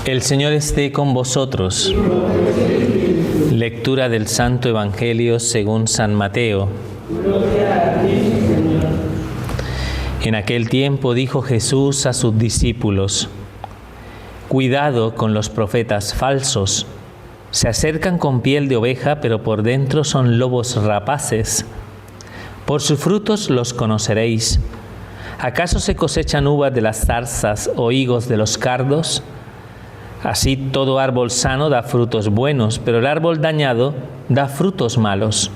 El Señor esté con vosotros. Lectura del Santo Evangelio según San Mateo. En aquel tiempo dijo Jesús a sus discípulos: cuidado con los profetas falsos. Se acercan con piel de oveja, pero por dentro son lobos rapaces. Por sus frutos los conoceréis. ¿Acaso se cosechan uvas de las zarzas o higos de los cardos? Así todo árbol sano da frutos buenos, pero el árbol dañado da frutos malos.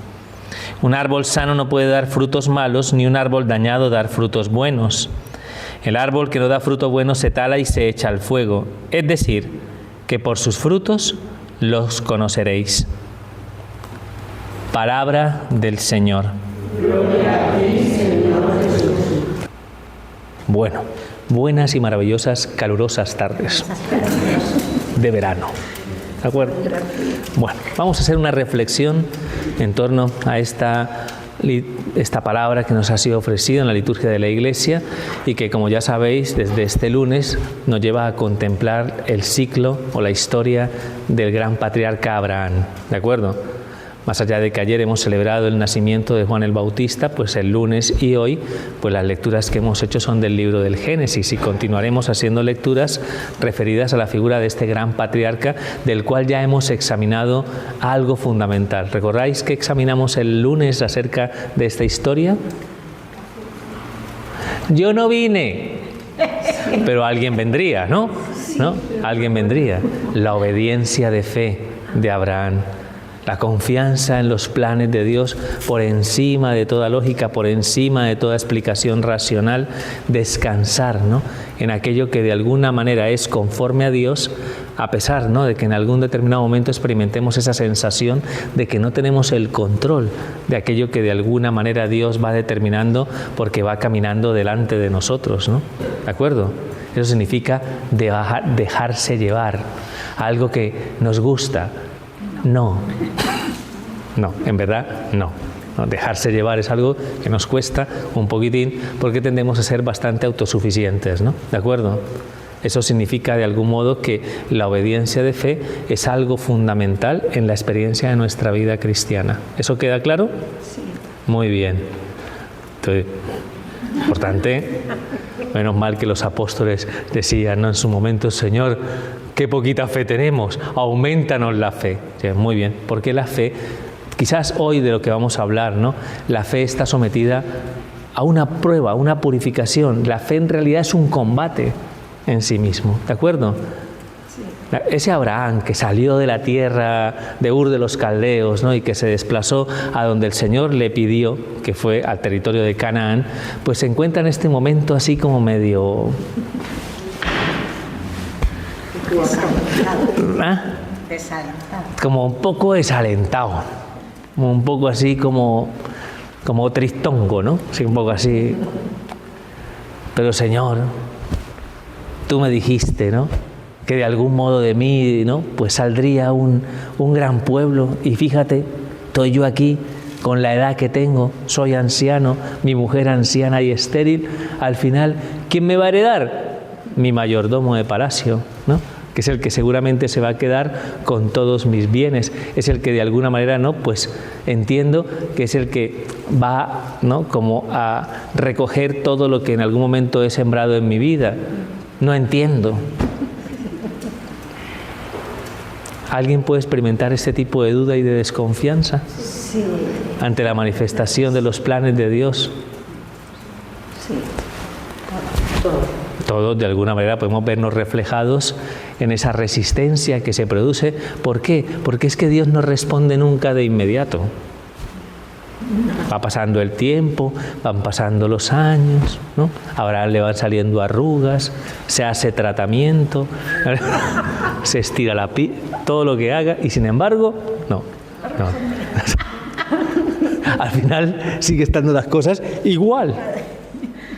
Un árbol sano no puede dar frutos malos, ni un árbol dañado dar frutos buenos. El árbol que no da fruto bueno se tala y se echa al fuego. Es decir, que por sus frutos los conoceréis. Palabra del Señor. Gloria a ti, Señor Jesús. Bueno, buenas y maravillosas, calurosas tardes de verano. ¿De acuerdo? Bueno, vamos a hacer una reflexión en torno a esta palabra que nos ha sido ofrecida en la liturgia de la Iglesia y que, como ya sabéis, desde este lunes nos lleva a contemplar el ciclo o la historia del gran patriarca Abraham. ¿De acuerdo? Más allá de que ayer hemos celebrado el nacimiento de Juan el Bautista, pues el lunes y hoy, pues las lecturas que hemos hecho son del libro del Génesis y continuaremos haciendo lecturas referidas a la figura de este gran patriarca, del cual ya hemos examinado algo fundamental. ¿Recordáis que examinamos el lunes acerca de esta historia? Yo no vine, pero alguien vendría, ¿no? ¿No? Alguien vendría. La obediencia de fe de Abraham. La confianza en los planes de Dios por encima de toda lógica, por encima de toda explicación racional, descansar, ¿no?, en aquello que de alguna manera es conforme a Dios, a pesar, ¿no?, de que en algún determinado momento experimentemos esa sensación de que no tenemos el control de aquello que de alguna manera Dios va determinando porque va caminando delante de nosotros, ¿no? ¿De acuerdo? Eso significa dejarse llevar, algo que nos gusta. No, en verdad no. Dejarse llevar es algo que nos cuesta un poquitín porque tendemos a ser bastante autosuficientes, ¿no? ¿De acuerdo? Eso significa de algún modo que la obediencia de fe es algo fundamental en la experiencia de nuestra vida cristiana. ¿Eso queda claro? Sí. Muy bien. Entonces, importante, menos mal que los apóstoles decían, ¿no?, en su momento: Señor, qué poquita fe tenemos, aumentanos la fe. Sí, muy bien, porque la fe, quizás hoy de lo que vamos a hablar, ¿no?, la fe está sometida a una prueba, a una purificación. La fe en realidad es un combate en sí mismo, ¿de acuerdo? Sí. Ese Abraham que salió de la tierra de Ur de los Caldeos, ¿no?, y que se desplazó a donde el Señor le pidió, que fue al territorio de Canaán, pues se encuentra en este momento así como medio... Desalentado. Como un poco desalentado, como un poco así como tristongo, ¿no? Sí, un poco así. Pero Señor, tú me dijiste, ¿no?, que de algún modo de mí, ¿no?, pues saldría un gran pueblo, y fíjate, estoy yo aquí con la edad que tengo, soy anciano, mi mujer anciana y estéril, al final, ¿quién me va a heredar? Mi mayordomo de palacio, ¿no?, que es el que seguramente se va a quedar con todos mis bienes, es el que de alguna manera, ¿no?, pues entiendo que es el que va, ¿no?, como a recoger todo lo que en algún momento he sembrado en mi vida. No entiendo. ¿Alguien puede experimentar este tipo de duda y de desconfianza? Sí. Ante la manifestación de los planes de Dios. Sí. Todo. Todos, de alguna manera, podemos vernos reflejados en esa resistencia que se produce. ¿Por qué? Porque es que Dios no responde nunca de inmediato. Va pasando el tiempo, van pasando los años, ¿no? Ahora le van saliendo arrugas, se hace tratamiento, se estira la piel, todo lo que haga, y sin embargo, no. Al final sigue estando las cosas igual.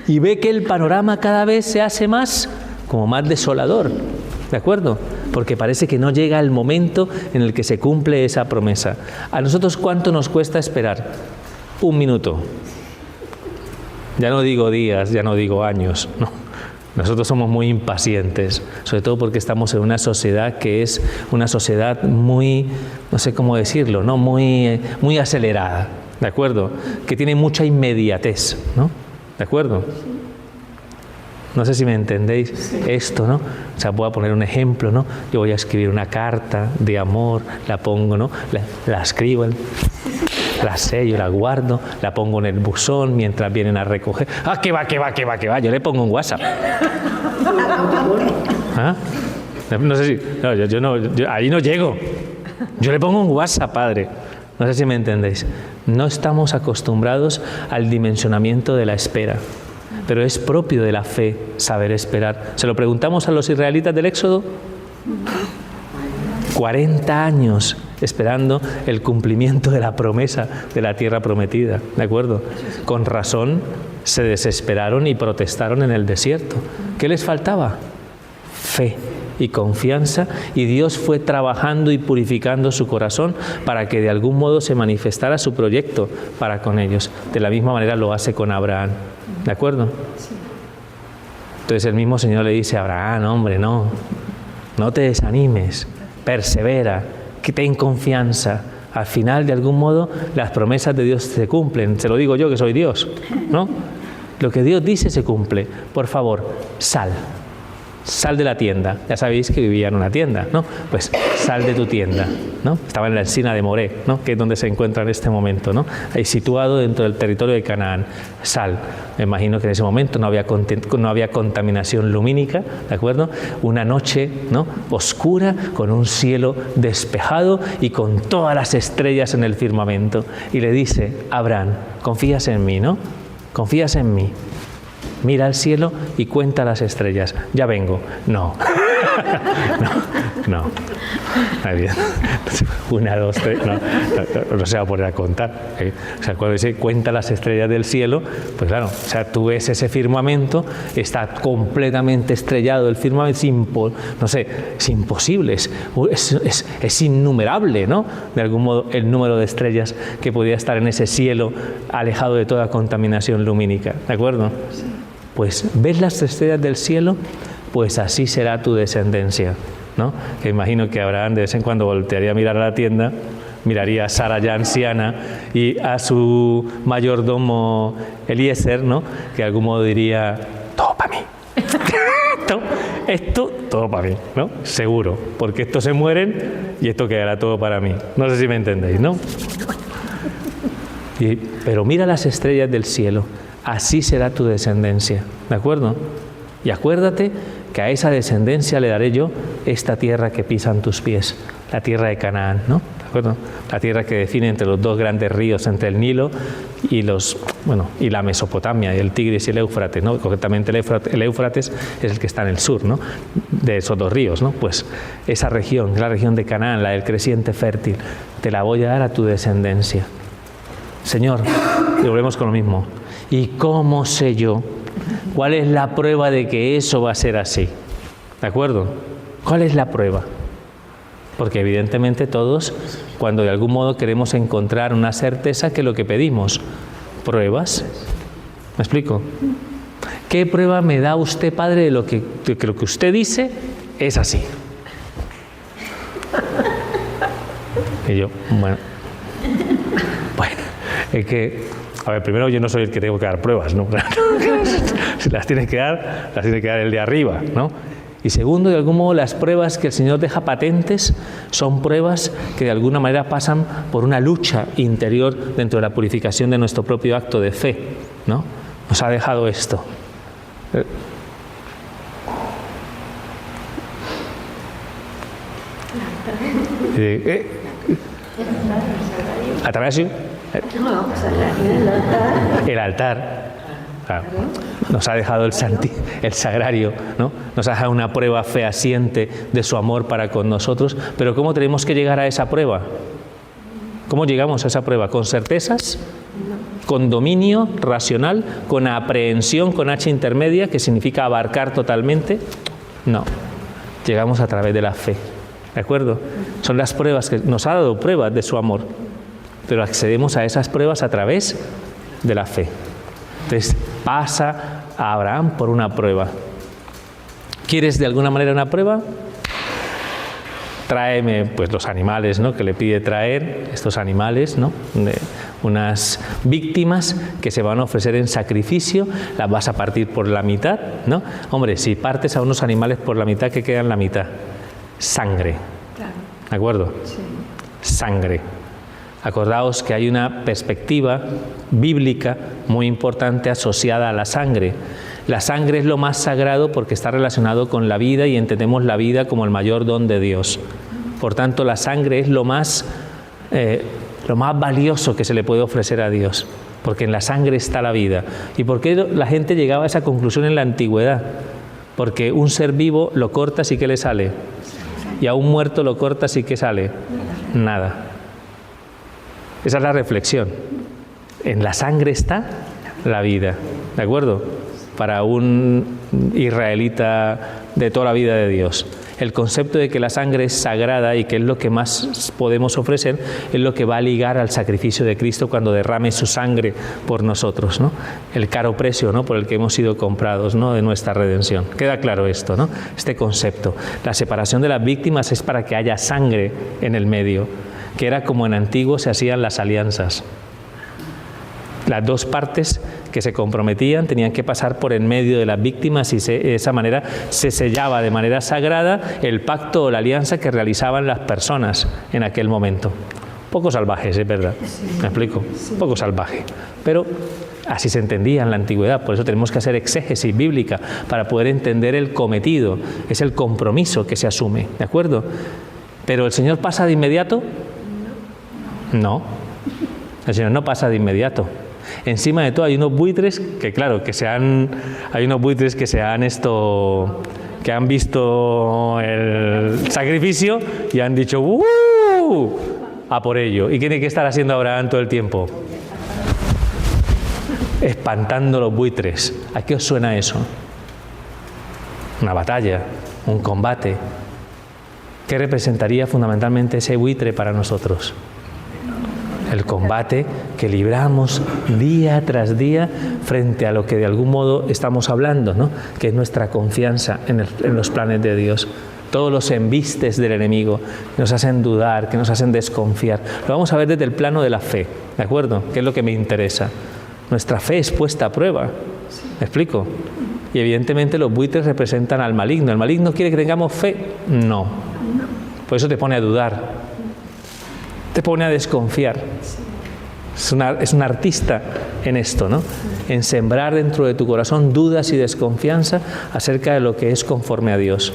Y ve que el panorama cada vez se hace más desolador, ¿de acuerdo? Porque parece que no llega el momento en el que se cumple esa promesa. ¿A nosotros cuánto nos cuesta esperar? 1 minuto. Ya no digo días, ya no digo años, no. Nosotros somos muy impacientes, sobre todo porque estamos en una sociedad que es una sociedad muy, no sé cómo decirlo, ¿no? Muy acelerada, ¿de acuerdo? Que tiene mucha inmediatez, ¿no? ¿De acuerdo? No sé si me entendéis esto, ¿no? O sea, voy a poner un ejemplo, ¿no? Yo voy a escribir una carta de amor, la pongo, ¿no? La escribo, la sello, la guardo, la pongo en el buzón mientras vienen a recoger. ¡Ah, que va! Yo le pongo un WhatsApp. ¿Ah? No sé si... No, yo ahí no llego. Yo le pongo un WhatsApp, padre. No sé si me entendéis. No estamos acostumbrados al dimensionamiento de la espera. Pero es propio de la fe saber esperar. ¿Se lo preguntamos a los israelitas del Éxodo? 40 años esperando el cumplimiento de la promesa de la tierra prometida, ¿de acuerdo? Con razón se desesperaron y protestaron en el desierto. ¿Qué les faltaba? Fe y confianza, y Dios fue trabajando y purificando su corazón para que de algún modo se manifestara su proyecto para con ellos. De la misma manera lo hace con Abraham, ¿de acuerdo? Entonces el mismo Señor le dice a Abraham, hombre, no te desanimes, persevera, que ten confianza. Al final, de algún modo, las promesas de Dios se cumplen. Se lo digo yo, que soy Dios, ¿no? Lo que Dios dice se cumple. Por favor, sal de la tienda. Ya sabéis que vivía en una tienda, ¿no? Pues sal de tu tienda, ¿no? Estaba en la encina de Moré, ¿no? Que es donde se encuentra en este momento, ¿no? Ahí situado dentro del territorio de Canaán. Sal. Me imagino que en ese momento no había contaminación lumínica, ¿de acuerdo? Una noche, ¿no? Oscura, con un cielo despejado y con todas las estrellas en el firmamento. Y le dice, Abraham, confías en mí, ¿no? Confías en mí. Mira al cielo y cuenta las estrellas. Ya vengo. No. No. Una, dos, tres. No se va a poner a contar. O sea, cuando dice cuenta las estrellas del cielo, pues claro, o sea, tú ves ese firmamento, está completamente estrellado el firmamento, es imposible, es innumerable, ¿no? De algún modo, el número de estrellas que podía estar en ese cielo alejado de toda contaminación lumínica. ¿De acuerdo? Pues ves las estrellas del cielo, pues así será tu descendencia, ¿no? Que imagino que Abraham de vez en cuando voltearía a mirar a la tienda, miraría a Sara ya anciana y a su mayordomo Eliezer, ¿no? Que de algún modo diría, todo para mí. Esto, todo para mí, ¿no? Seguro, porque estos se mueren y esto quedará todo para mí. No sé si me entendéis, ¿no? Pero mira las estrellas del cielo. Así será tu descendencia, ¿de acuerdo? Y acuérdate que a esa descendencia le daré yo esta tierra que pisan tus pies, la tierra de Canaán, ¿no? ¿De acuerdo? La tierra que define entre los dos grandes ríos, entre el Nilo y y la Mesopotamia, y el Tigris y el Éufrates, ¿no? Concretamente el Éufrates es el que está en el sur, ¿no? De esos dos ríos, ¿no? Pues esa región, la región de Canaán, la del creciente fértil, te la voy a dar a tu descendencia. Señor, y volvemos con lo mismo. ¿Y cómo sé yo? ¿Cuál es la prueba de que eso va a ser así? ¿De acuerdo? ¿Cuál es la prueba? Porque evidentemente todos, cuando de algún modo queremos encontrar una certeza, ¿qué es lo que pedimos? ¿Pruebas? ¿Me explico? ¿Qué prueba me da usted, Padre, de que lo que usted dice es así? Y yo, bueno, es que... A ver, primero yo no soy el que tengo que dar pruebas, ¿no? Si las tiene que dar el de arriba, ¿no? Y segundo, de algún modo, las pruebas que el Señor deja patentes son pruebas que de alguna manera pasan por una lucha interior dentro de la purificación de nuestro propio acto de fe, ¿no? Nos ha dejado esto. ¿Atrasio? El altar. Claro. Nos ha dejado el sagrario, ¿no? Nos ha dejado una prueba fehaciente de su amor para con nosotros. Pero ¿cómo tenemos que llegar a esa prueba? ¿Cómo llegamos a esa prueba? ¿Con certezas? ¿Con dominio racional? ¿Con aprehensión con H intermedia, que significa abarcar totalmente? No. Llegamos a través de la fe. ¿De acuerdo? Son las pruebas que nos ha dado pruebas de su amor. Pero accedemos a esas pruebas a través de la fe. Entonces, pasa a Abraham por una prueba. ¿Quieres de alguna manera una prueba? Tráeme pues los animales, ¿no?, que le pide traer, estos animales, ¿no?, de unas víctimas que se van a ofrecer en sacrificio, las vas a partir por la mitad, ¿no? Hombre, si partes a unos animales por la mitad, ¿qué queda en la mitad? Sangre. Claro. ¿De acuerdo? Sí. Sangre. Acordaos que hay una perspectiva bíblica muy importante asociada a la sangre. La sangre es lo más sagrado porque está relacionado con la vida y entendemos la vida como el mayor don de Dios. Por tanto, la sangre es lo más valioso que se le puede ofrecer a Dios, porque en la sangre está la vida. ¿Y por qué la gente llegaba a esa conclusión en la antigüedad? Porque un ser vivo lo cortas y ¿qué le sale? Y a un muerto lo cortas y ¿qué sale? Nada. Esa es la reflexión. En la sangre está la vida, ¿de acuerdo? Para un israelita de toda la vida de Dios. El concepto de que la sangre es sagrada y que es lo que más podemos ofrecer es lo que va a ligar al sacrificio de Cristo cuando derrame su sangre por nosotros, ¿no? El caro precio, ¿no?, por el que hemos sido comprados, ¿no?, de nuestra redención. Queda claro esto, ¿no?, este concepto. La separación de las víctimas es para que haya sangre en el medio, que era como en antiguo se hacían las alianzas. Las dos partes que se comprometían tenían que pasar por en medio de las víctimas y de esa manera se sellaba de manera sagrada el pacto o la alianza que realizaban las personas en aquel momento. Poco salvajes, es verdad. ¿Me explico? Poco salvaje. Pero así se entendía en la antigüedad. Por eso tenemos que hacer exégesis bíblica para poder entender el cometido. Es el compromiso que se asume. ¿De acuerdo? ¿Pero el Señor pasa de inmediato? No. El Señor no pasa de inmediato. Encima de todo hay unos buitres que, claro, que han visto el sacrificio y han dicho a por ello. ¿Y qué tiene que estar haciendo Abraham todo el tiempo? Espantando los buitres. ¿A qué os suena eso? Una batalla, un combate. ¿Qué representaría fundamentalmente ese buitre para nosotros? El combate que libramos día tras día frente a lo que de algún modo estamos hablando, ¿no?, que es nuestra confianza en los planes de Dios. Todos los embistes del enemigo que nos hacen dudar, que nos hacen desconfiar. Lo vamos a ver desde el plano de la fe, ¿de acuerdo? Que es lo que me interesa. Nuestra fe es puesta a prueba. ¿Me explico? Y evidentemente los buitres representan al maligno. ¿El maligno quiere que tengamos fe? No. Por eso te pone a dudar. Te pone a desconfiar. Es un artista en esto, ¿no? En sembrar dentro de tu corazón dudas y desconfianza acerca de lo que es conforme a Dios.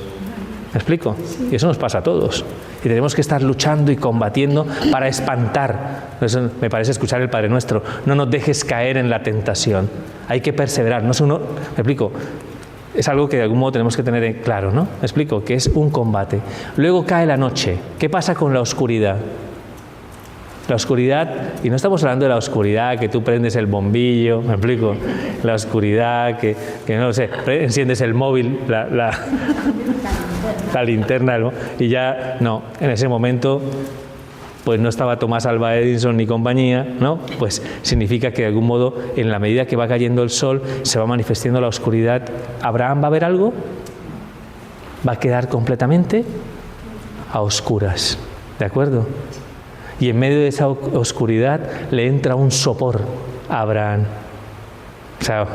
¿Me explico? Y eso nos pasa a todos. Y tenemos que estar luchando y combatiendo para espantar. Eso me parece escuchar el Padre Nuestro. No nos dejes caer en la tentación. Hay que perseverar. No es uno, ¿me explico? Es algo que de algún modo tenemos que tener claro, ¿no? ¿Me explico? Que es un combate. Luego cae la noche. ¿Qué pasa con la oscuridad? La oscuridad, y no estamos hablando de la oscuridad que tú prendes el bombillo, ¿me explico? La oscuridad que no lo sé, enciendes el móvil, la linterna, ¿no? Y ya, no, en ese momento, pues no estaba Thomas Alva Edison ni compañía, ¿no? Pues significa que de algún modo, en la medida que va cayendo el sol, se va manifestando la oscuridad. ¿Abraham va a ver algo? Va a quedar completamente a oscuras, ¿de acuerdo? Y en medio de esa oscuridad le entra un sopor a Abraham. O sea,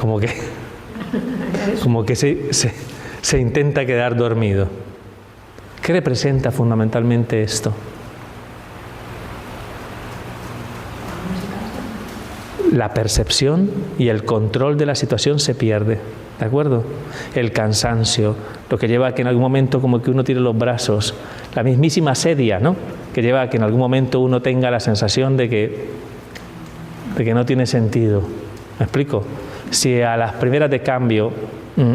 como que se intenta quedar dormido. ¿Qué representa fundamentalmente esto? La percepción y el control de la situación se pierde, ¿de acuerdo? El cansancio, lo que lleva a que en algún momento como que uno tire los brazos, la mismísima sedia, ¿no?, que lleva a que en algún momento uno tenga la sensación de que no tiene sentido. ¿Me explico? Si a las primeras de cambio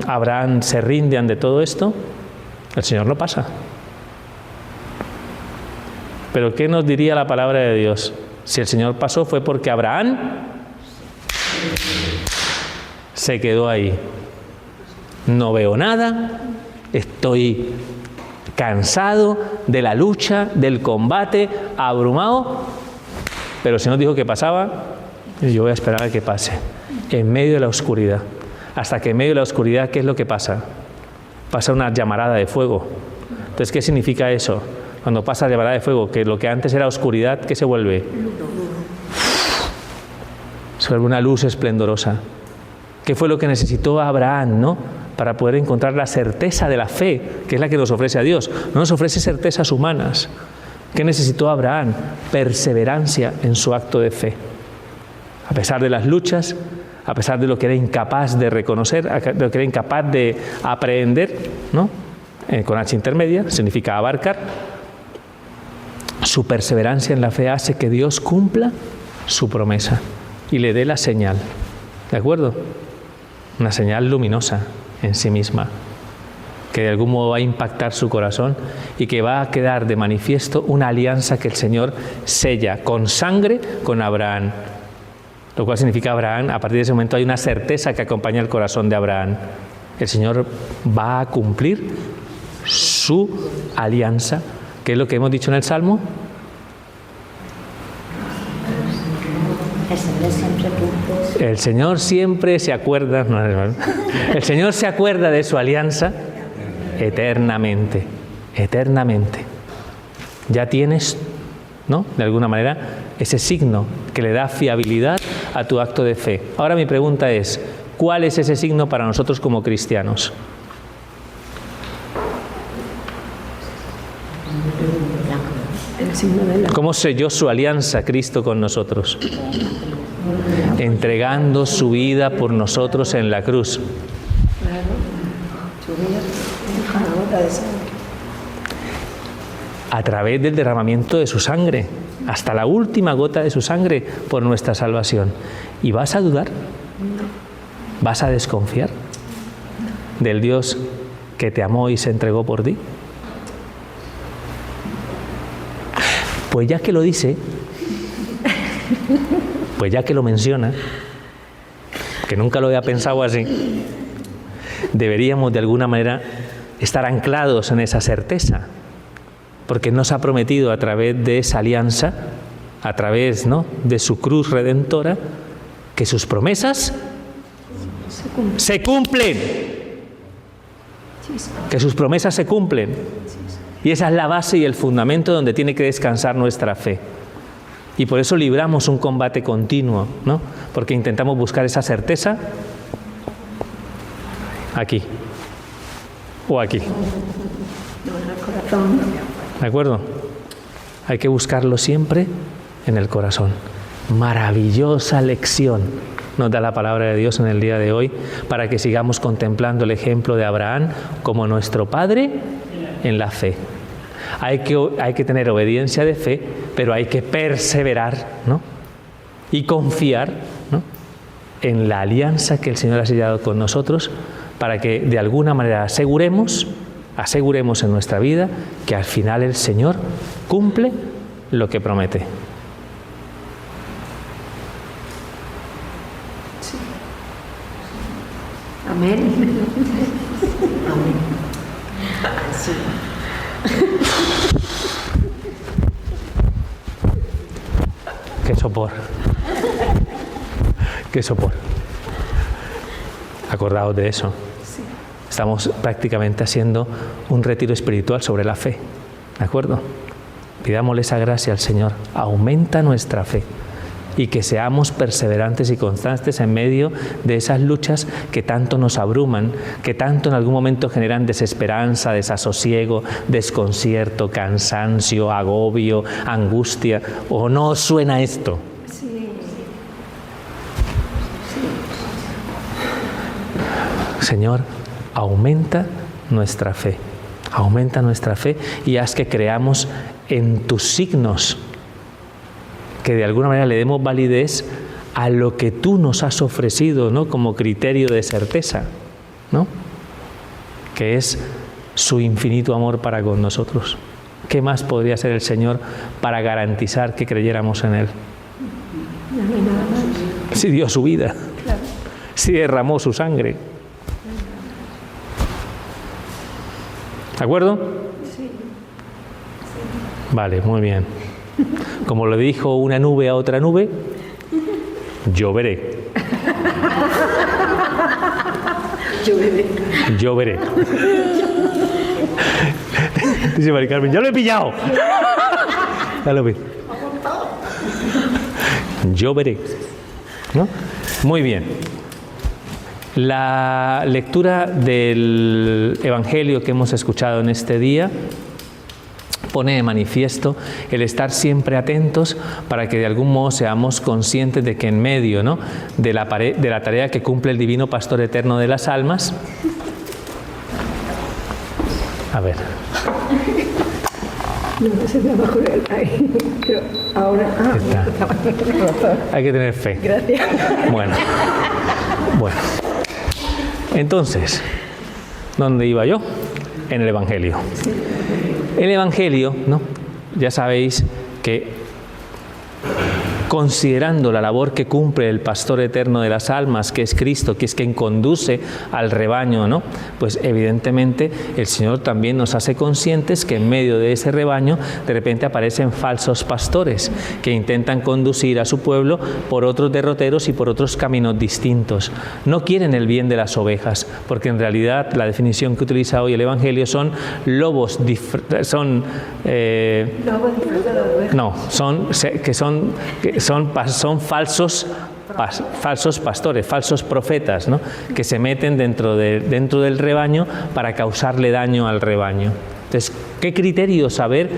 Abraham se rinde ante todo esto, el Señor lo pasa. Pero ¿qué nos diría la palabra de Dios? Si el Señor pasó fue porque Abraham se quedó ahí. No veo nada, estoy cansado de la lucha, del combate, abrumado, pero el Señor dijo que pasaba y yo voy a esperar a que pase, en medio de la oscuridad. Hasta que en medio de la oscuridad, ¿qué es lo que pasa? Pasa una llamarada de fuego. Entonces, ¿qué significa eso? Cuando pasa la llamarada de fuego, que lo que antes era oscuridad, ¿qué se vuelve? Se vuelve una luz esplendorosa. ¿Qué fue lo que necesitó Abraham, ¿no? Para poder encontrar la certeza de la fe, que es la que nos ofrece a Dios. No nos ofrece certezas humanas. ¿Qué necesitó Abraham? Perseverancia en su acto de fe. A pesar de las luchas, a pesar de lo que era incapaz de reconocer, de lo que era incapaz de aprehender, ¿no? Con H intermedia, significa abarcar. Su perseverancia en la fe hace que Dios cumpla su promesa y le dé la señal. ¿De acuerdo? Una señal luminosa en sí misma, que de algún modo va a impactar su corazón y que va a quedar de manifiesto una alianza que el Señor sella con sangre con Abraham. Lo cual significa Abraham, a partir de ese momento hay una certeza que acompaña el corazón de Abraham. El Señor va a cumplir su alianza, que es lo que hemos dicho en el Salmo. El Señor siempre se acuerda, el Señor se acuerda de su alianza eternamente, eternamente. Ya tienes, ¿no?, de alguna manera, ese signo que le da fiabilidad a tu acto de fe. Ahora mi pregunta es, ¿cuál es ese signo para nosotros como cristianos? ¿Cómo selló su alianza Cristo con nosotros? Entregando su vida por nosotros en la cruz. A través del derramamiento de su sangre, hasta la última gota de su sangre por nuestra salvación. ¿Y vas a dudar? ¿Vas a desconfiar del Dios que te amó y se entregó por ti? Pues ya que lo dice, pues ya que lo menciona, que nunca lo había pensado así, deberíamos de alguna manera estar anclados en esa certeza, porque nos ha prometido a través de esa alianza, a través, ¿no?, de su cruz redentora, que sus promesas se cumplen, que sus promesas se cumplen. Y esa es la base y el fundamento donde tiene que descansar nuestra fe. Y por eso libramos un combate continuo, ¿no? Porque intentamos buscar esa certeza aquí o aquí. ¿De acuerdo? Hay que buscarlo siempre en el corazón. Maravillosa lección nos da la palabra de Dios en el día de hoy para que sigamos contemplando el ejemplo de Abraham como nuestro padre en la fe. Hay que tener obediencia de fe, pero hay que perseverar, ¿no?, y confiar, ¿no?, en la alianza que el Señor ha sellado con nosotros para que de alguna manera aseguremos en nuestra vida que al final el Señor cumple lo que promete. Sí. Amén. Amén. Así. Qué sopor. Qué sopor. Acordaos de eso. Sí. Estamos prácticamente haciendo un retiro espiritual sobre la fe. ¿De acuerdo? Pidámosle esa gracia al Señor. Aumenta nuestra fe. Y que seamos perseverantes y constantes en medio de esas luchas que tanto nos abruman, que tanto en algún momento generan desesperanza, desasosiego, desconcierto, cansancio, agobio, angustia. ¿O no os suena esto? Sí. Señor, aumenta nuestra fe. Aumenta nuestra fe y haz que creamos en tus signos, que de alguna manera le demos validez a lo que tú nos has ofrecido, ¿no?, como criterio de certeza, ¿no?, que es su infinito amor para con nosotros. ¿Qué más podría hacer el Señor para garantizar que creyéramos en Él? Si dio su vida, si derramó su sangre. ¿De acuerdo? Sí. Vale, muy bien. Como le dijo una nube a otra nube, lloveré. Yo veré. Dice Mari Carmen, ¡ya lo he pillado! Ya lo vi. Yo veré. ¿No? Muy bien. La lectura del Evangelio que hemos escuchado en este día pone de manifiesto el estar siempre atentos para que de algún modo seamos conscientes de que en medio, ¿no?, de la tarea que cumple el Divino Pastor Eterno de las almas. A ver. No se me va a ocurrir ahí, pero ahora... Hay que tener fe. Gracias. Bueno. Entonces, ¿dónde iba yo? En el Evangelio. El Evangelio, ¿no?, ya sabéis que considerando la labor que cumple el Pastor Eterno de las almas, que es Cristo, que es quien conduce al rebaño, ¿no?, pues evidentemente el Señor también nos hace conscientes que en medio de ese rebaño de repente aparecen falsos pastores que intentan conducir a su pueblo por otros derroteros y por otros caminos distintos. No quieren el bien de las ovejas, porque en realidad la definición que utiliza hoy el Evangelio son lobos, son falsos pastores, falsos profetas, ¿no?, que se meten dentro del rebaño para causarle daño al rebaño. Entonces, ¿qué criterio saber?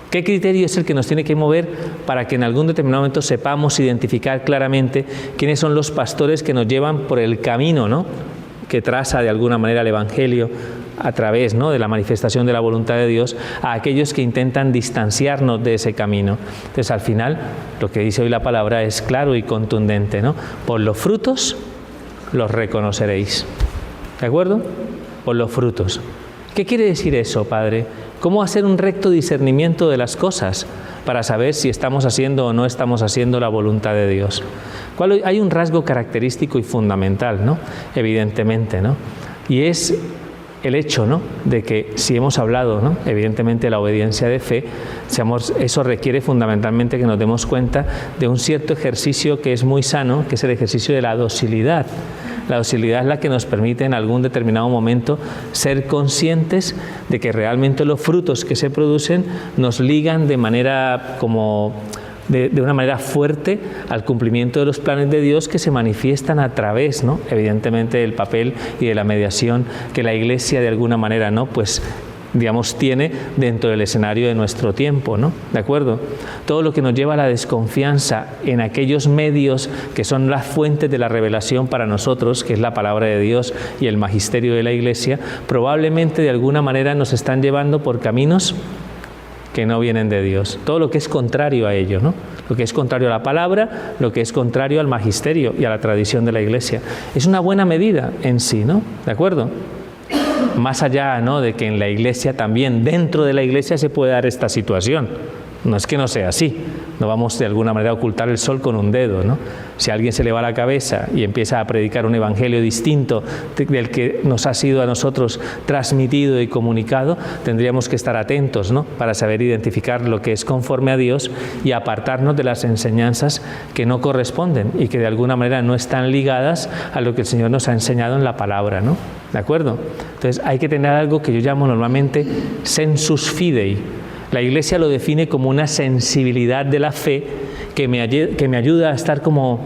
¿Qué criterio es el que nos tiene que mover para que en algún determinado momento sepamos identificar claramente quiénes son los pastores que nos llevan por el camino, ¿no?, que traza de alguna manera el Evangelio a través, ¿no?, de la manifestación de la voluntad de Dios, a aquellos que intentan distanciarnos de ese camino? Entonces, al final, lo que dice hoy la palabra es claro y contundente, ¿no? Por los frutos los reconoceréis. ¿De acuerdo? Por los frutos. ¿Qué quiere decir eso, Padre? ¿Cómo hacer un recto discernimiento de las cosas para saber si estamos haciendo o no estamos haciendo la voluntad de Dios? Hay un rasgo característico y fundamental, ¿no?, evidentemente, ¿no?, y es el hecho, ¿no?, de que si hemos hablado, ¿no?, evidentemente de la obediencia de fe, eso requiere fundamentalmente que nos demos cuenta de un cierto ejercicio que es muy sano, que es el ejercicio de la docilidad. La docilidad es la que nos permite en algún determinado momento ser conscientes de que realmente los frutos que se producen nos ligan de manera de una manera fuerte al cumplimiento de los planes de Dios que se manifiestan a través, ¿no?, evidentemente del papel y de la mediación que la Iglesia de alguna manera, ¿no?, pues digamos tiene dentro del escenario de nuestro tiempo, ¿no? ¿De acuerdo? Todo lo que nos lleva a la desconfianza en aquellos medios que son las fuentes de la revelación para nosotros, que es la palabra de Dios y el magisterio de la Iglesia, probablemente de alguna manera nos están llevando por caminos que no vienen de Dios. Todo lo que es contrario a ello, ¿no? Lo que es contrario a la palabra, lo que es contrario al magisterio y a la tradición de la Iglesia. Es una buena medida en sí, ¿no? ¿De acuerdo? Más allá, ¿no?, de que en la Iglesia también, dentro de la Iglesia se puede dar esta situación. No es que no sea así, no vamos de alguna manera a ocultar el sol con un dedo, ¿no? Si a alguien se le va la cabeza y empieza a predicar un evangelio distinto del que nos ha sido a nosotros transmitido y comunicado, tendríamos que estar atentos, ¿no?, para saber identificar lo que es conforme a Dios y apartarnos de las enseñanzas que no corresponden y que de alguna manera no están ligadas a lo que el Señor nos ha enseñado en la palabra, ¿no? ¿De acuerdo? Entonces hay que tener algo que yo llamo normalmente sensus fidei. La Iglesia lo define como una sensibilidad de la fe que me ayuda a estar como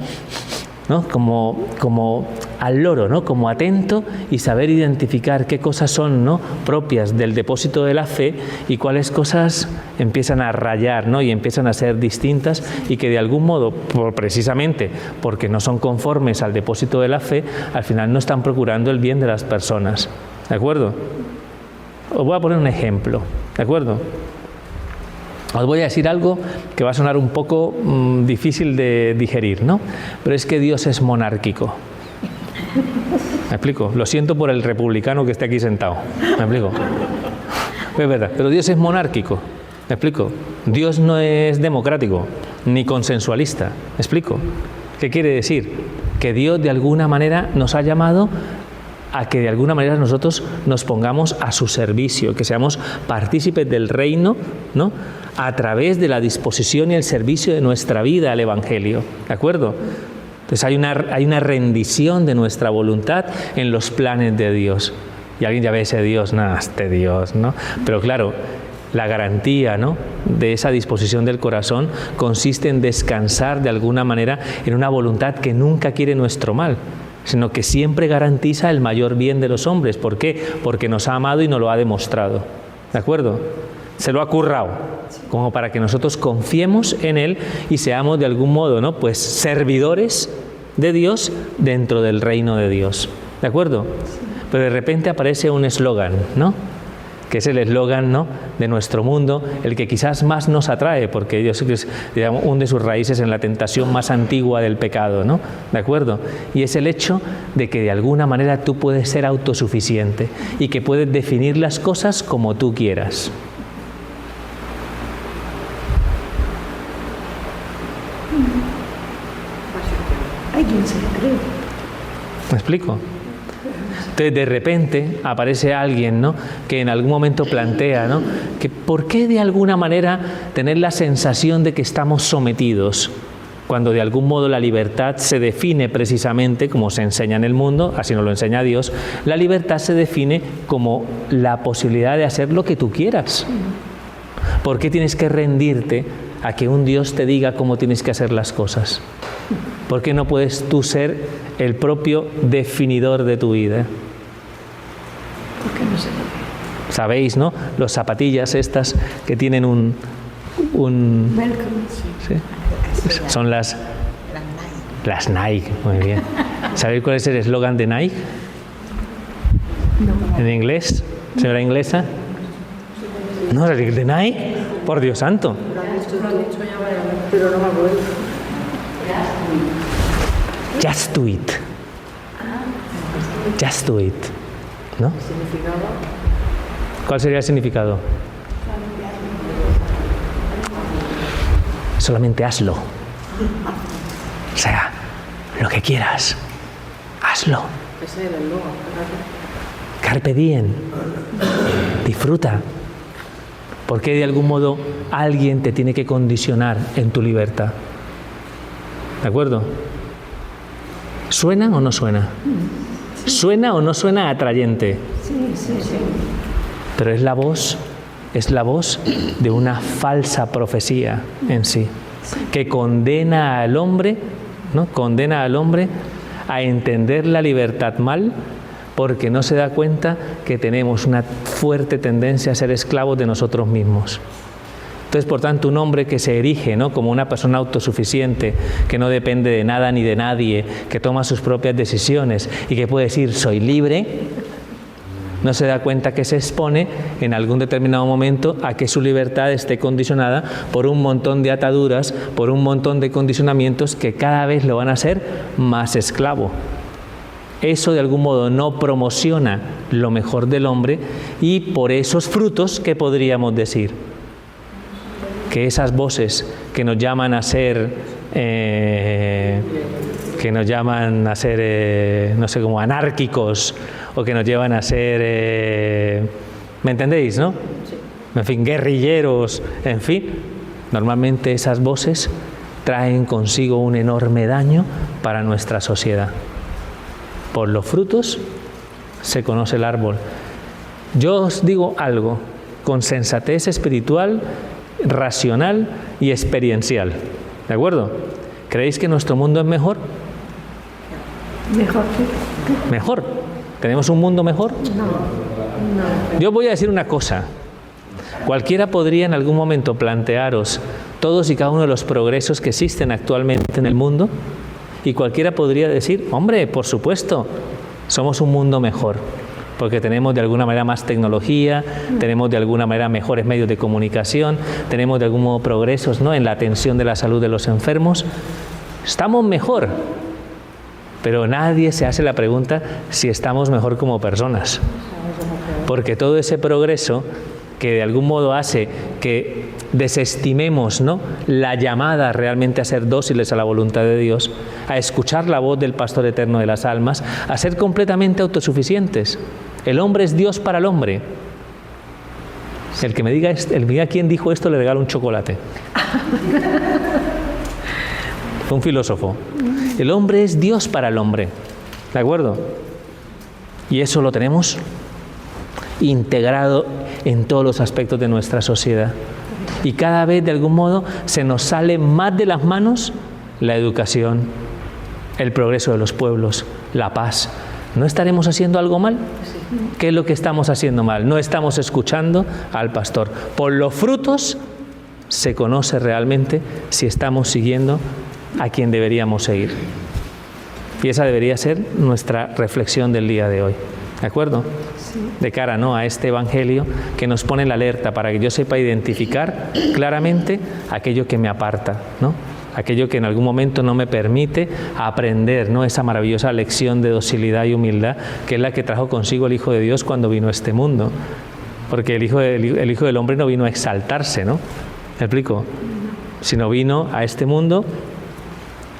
al loro, ¿no?, como atento y saber identificar qué cosas son, ¿no?, propias del depósito de la fe y cuáles cosas empiezan a rayar, ¿no?, y empiezan a ser distintas y que de algún modo, precisamente porque no son conformes al depósito de la fe, al final no están procurando el bien de las personas. ¿De acuerdo? Os voy a poner un ejemplo. ¿De acuerdo? Os voy a decir algo que va a sonar un poco difícil de digerir, ¿no? Pero es que Dios es monárquico. ¿Me explico? Lo siento por el republicano que esté aquí sentado. ¿Me explico? Es verdad, pero Dios es monárquico. ¿Me explico? Dios no es democrático, ni consensualista. ¿Me explico? ¿Qué quiere decir? Que Dios de alguna manera nos ha llamado a que de alguna manera nosotros nos pongamos a su servicio, que seamos partícipes del reino, ¿no?, a través de la disposición y el servicio de nuestra vida al Evangelio. ¿De acuerdo? Entonces hay una rendición de nuestra voluntad en los planes de Dios. Y alguien ya ve ese Dios, nada, este Dios, ¿no? Pero claro, la garantía, ¿no?, de esa disposición del corazón consiste en descansar de alguna manera en una voluntad que nunca quiere nuestro mal, sino que siempre garantiza el mayor bien de los hombres. ¿Por qué? Porque nos ha amado y nos lo ha demostrado. ¿De acuerdo? Se lo ha currado, como para que nosotros confiemos en Él y seamos de algún modo, ¿no?, pues servidores de Dios dentro del reino de Dios. ¿De acuerdo? Pero de repente aparece un eslogan, ¿no?, que es el eslogan, ¿no?, de nuestro mundo, el que quizás más nos atrae, porque Dios, digamos, hunde sus raíces en la tentación más antigua del pecado, ¿no? ¿De acuerdo? Y es el hecho de que de alguna manera tú puedes ser autosuficiente y que puedes definir las cosas como tú quieras. Hay quien se lo cree. ¿Me explico? Entonces de repente aparece alguien, ¿no?, que en algún momento plantea, ¿no?, que ¿por qué de alguna manera tener la sensación de que estamos sometidos? Cuando de algún modo la libertad se define precisamente, como se enseña en el mundo, así nos lo enseña Dios, la libertad se define como la posibilidad de hacer lo que tú quieras. ¿Por qué tienes que rendirte a que un Dios te diga cómo tienes que hacer las cosas? ¿Por qué no puedes tú ser el propio definidor de tu vida? ¿Por qué no se lo ve? ¿Sabéis, no? Los zapatillas estas que tienen un Welcome. ¿sí? Son las Nike, muy bien. ¿Sabéis cuál es el eslogan de Nike? No. ¿En inglés? ¿Señora inglesa? ¿No es el de Nike? Por Dios santo. Pero no me acuerdo. Just do it. Just do it. ¿No? ¿Cuál sería el significado? Solamente hazlo. O sea, lo que quieras, hazlo. Carpe diem. Disfruta. ¿Por qué de algún modo alguien te tiene que condicionar en tu libertad? ¿De acuerdo? ¿Suena o no suena? ¿Suena o no suena atrayente? Sí, sí, sí. Pero es la voz de una falsa profecía en sí, que condena al hombre, ¿no?, condena al hombre a entender la libertad mal, porque no se da cuenta que tenemos una fuerte tendencia a ser esclavos de nosotros mismos. Entonces, por tanto, un hombre que se erige, ¿no?, como una persona autosuficiente, que no depende de nada ni de nadie, que toma sus propias decisiones y que puede decir soy libre, no se da cuenta que se expone en algún determinado momento a que su libertad esté condicionada por un montón de ataduras, por un montón de condicionamientos que cada vez lo van a hacer más esclavo. Eso de algún modo no promociona lo mejor del hombre, y por esos frutos, ¿qué podríamos decir? Que esas voces que nos llaman a ser, no sé, como anárquicos, o que nos llevan a ser, ¿me entendéis, no? En fin, guerrilleros, en fin. Normalmente esas voces traen consigo un enorme daño para nuestra sociedad. Por los frutos se conoce el árbol. Yo os digo algo, con sensatez espiritual, racional y experiencial. ¿De acuerdo? ¿Creéis que nuestro mundo es mejor? Mejor que... ¿Mejor? ¿Tenemos un mundo mejor? No. Yo voy a decir una cosa. Cualquiera podría en algún momento plantearos todos y cada uno de los progresos que existen actualmente en el mundo, y cualquiera podría decir, hombre, por supuesto, somos un mundo mejor, porque tenemos de alguna manera más tecnología, tenemos de alguna manera mejores medios de comunicación, tenemos de algún modo progresos, ¿no?, en la atención de la salud de los enfermos. Estamos mejor, pero nadie se hace la pregunta si estamos mejor como personas, porque todo ese progreso que de algún modo hace que desestimemos, ¿no?, la llamada realmente a ser dóciles a la voluntad de Dios, a escuchar la voz del Pastor eterno de las almas, a ser completamente autosuficientes. El hombre es Dios para el hombre. El que me diga quién dijo esto, le regalo un chocolate. Fue un filósofo. El hombre es Dios para el hombre. ¿De acuerdo? Y eso lo tenemos integrado en todos los aspectos de nuestra sociedad. Y cada vez, de algún modo, se nos sale más de las manos la educación, el progreso de los pueblos, la paz. ¿No estaremos haciendo algo mal? ¿Qué es lo que estamos haciendo mal? No estamos escuchando al pastor. Por los frutos se conoce realmente si estamos siguiendo a quien deberíamos seguir. Y esa debería ser nuestra reflexión del día de hoy. ¿De acuerdo? Sí. De cara, ¿no?, a este evangelio que nos pone la alerta para que yo sepa identificar claramente aquello que me aparta, ¿no? Aquello que en algún momento no me permite aprender, ¿no?, esa maravillosa lección de docilidad y humildad que es la que trajo consigo el Hijo de Dios cuando vino a este mundo. Porque el Hijo del Hombre no vino a exaltarse, ¿no? ¿Me explico? Sino vino a este mundo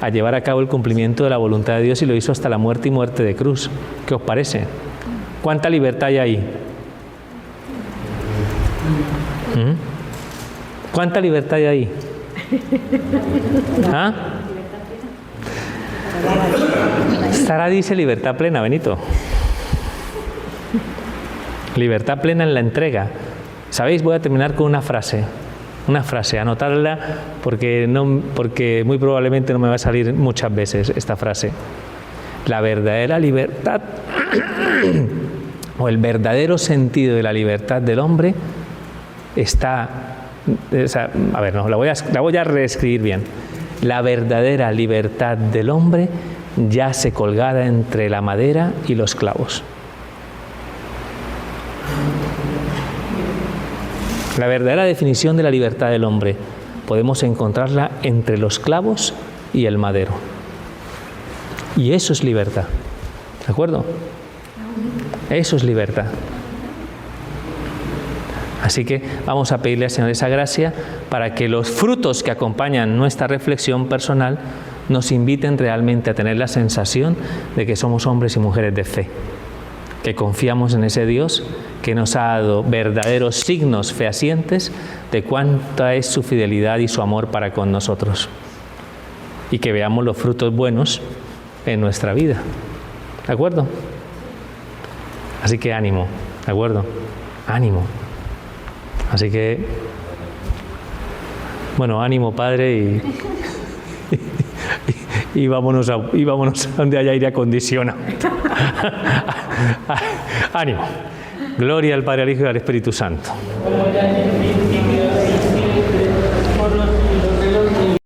a llevar a cabo el cumplimiento de la voluntad de Dios y lo hizo hasta la muerte y muerte de cruz. ¿Qué os parece? ¿Cuánta libertad hay ahí? ¿Cuánta libertad hay ahí? ¿Ah? Sara dice libertad plena, Benito. Libertad plena en la entrega. ¿Sabéis? Voy a terminar con una frase, anotarla porque muy probablemente no me va a salir muchas veces esta frase. La verdadera libertad o el verdadero sentido de la libertad del hombre está, la voy a reescribir bien. La verdadera libertad del hombre yace colgada entre la madera y los clavos. La verdadera definición de la libertad del hombre podemos encontrarla entre los clavos y el madero. Y eso es libertad. ¿De acuerdo? Eso es libertad. Así que vamos a pedirle al Señor esa gracia para que los frutos que acompañan nuestra reflexión personal nos inviten realmente a tener la sensación de que somos hombres y mujeres de fe, que confiamos en ese Dios que nos ha dado verdaderos signos fehacientes de cuánta es su fidelidad y su amor para con nosotros. Y que veamos los frutos buenos en nuestra vida. ¿De acuerdo? Así que ánimo, ¿de acuerdo? Ánimo. Así que, bueno, ánimo, Padre, y vámonos a donde haya aire acondicionado. Ánimo. Gloria al Padre, al Hijo y al Espíritu Santo.